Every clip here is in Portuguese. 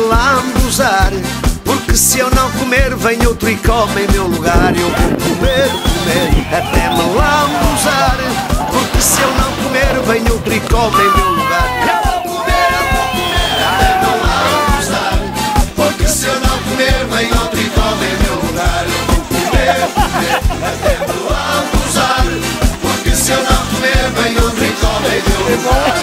lambuzar, porque se eu não comer vem outro e come em meu lugar. Eu vou comer, comer, até me lambuzar, porque se eu não comer vem outro e come em meu lugar. Eu vou comer, até me lambuzar, porque se eu não comer vem outro e come em meu lugar. Eu vou comer, comer, até me lambuzar, porque se eu não comer vem outro e come em meu lugar.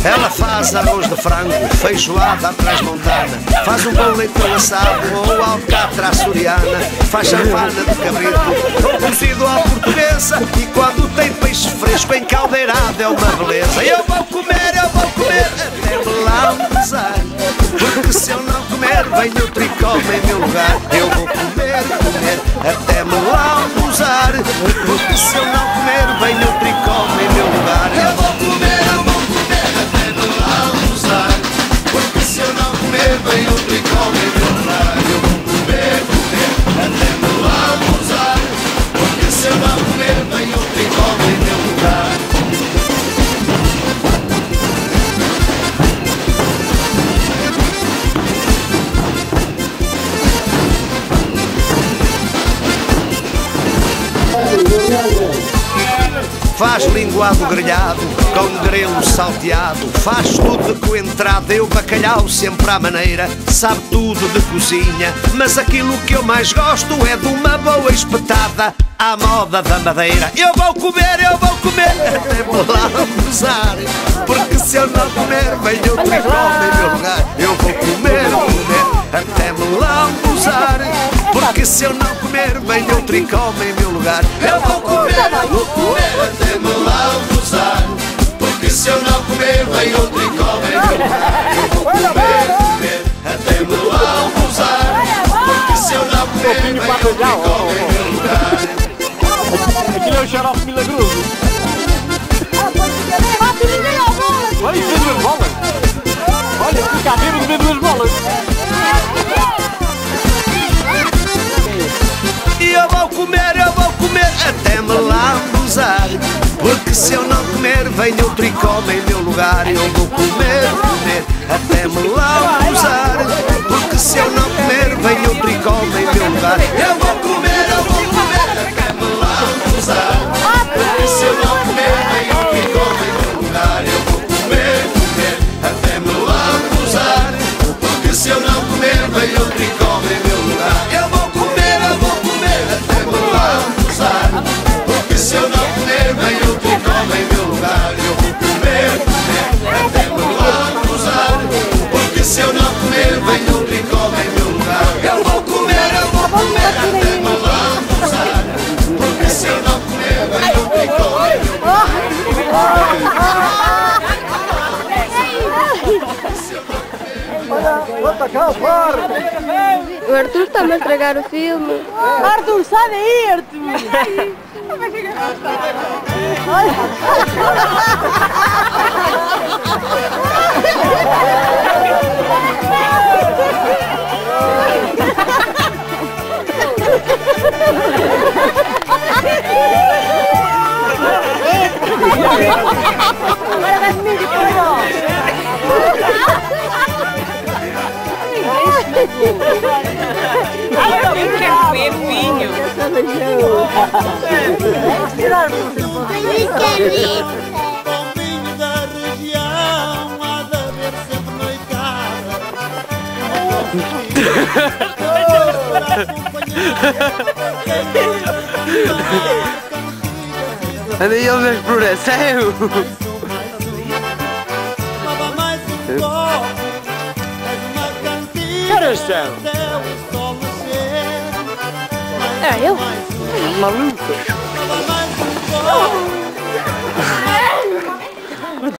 Ela faz arroz de frango, feijoada atrás montada, faz um bom leitão assado ou alcatra açoriana, faz chanfana de cabrito ou cozido à portuguesa, e quando tem peixe fresco encaldeirado é uma beleza. Eu vou comer até me lambuzar, porque se eu não comer vem outro e come em meu lugar. Eu vou comer, comer, até me lambuzar, porque se eu não comer vem outro e come em meu lugar. Eu vou comer até me lambuzar, porque se eu não comer vem outro e come em meu lugar. Eu vou comer, comer, até me lambuzar, porque se eu não comer vem outro e come em meu lugar. Faz linguado grelhado, com grelo salteado, faz tudo de coentrada, eu bacalhau sempre à maneira, sabe tudo de cozinha, mas aquilo que eu mais gosto é de uma boa espetada à moda da madeira. Eu vou comer até me lambuzar, porque se eu não comer vem outro e come em meu lugar. Eu vou comer até me lambuzar, porque se eu não comer vem outro e come em meu lugar. Eu vou comer até me lambuzar, porque se eu não comer vem outro e come em meu lugar. Eu vou comer até me lambuzar, porque se eu não comer vem outro e come em meu lugar. Aquilo é o xarope milagroso. Olha, vê duas bolas. Olha, fica a bêbado de ver duas bolas. E eu vou comer até me lambuzar, porque se eu não comer vem outro e come em meu lugar. Eu vou comer até me lambuzar, porque se eu não comer vem outro e come em meu lugar. Eu vou comer até me lambuzar, porque se eu não comer vem outro e come em meu lugar. Eu vou comer até me lambuzar, porque se eu não comer vem outro e come em meu lugar. Eu vou comer até me lambuzar, porque se eu não comer vem outro e come em meu lugar. Eu vou comer até me lambuzar, porque se eu não comer vem outro e come em meu lugar. Eu vou comer até me lambuzar, porque se eu não comer vem outro e come em meu lugar. O Arthur está-me a estragar o filme. Arthur, sai daí, Arthur! Agora vai comigo depois, ó! Eu quero ver vinho. Pombinho da região há de haver sempre noitada. Anda aí eles a exploração. Nada mais um copo, és uma cantiga. Que horas são? Até o sol nascer. É eu? Malucos. Nada mais um copo.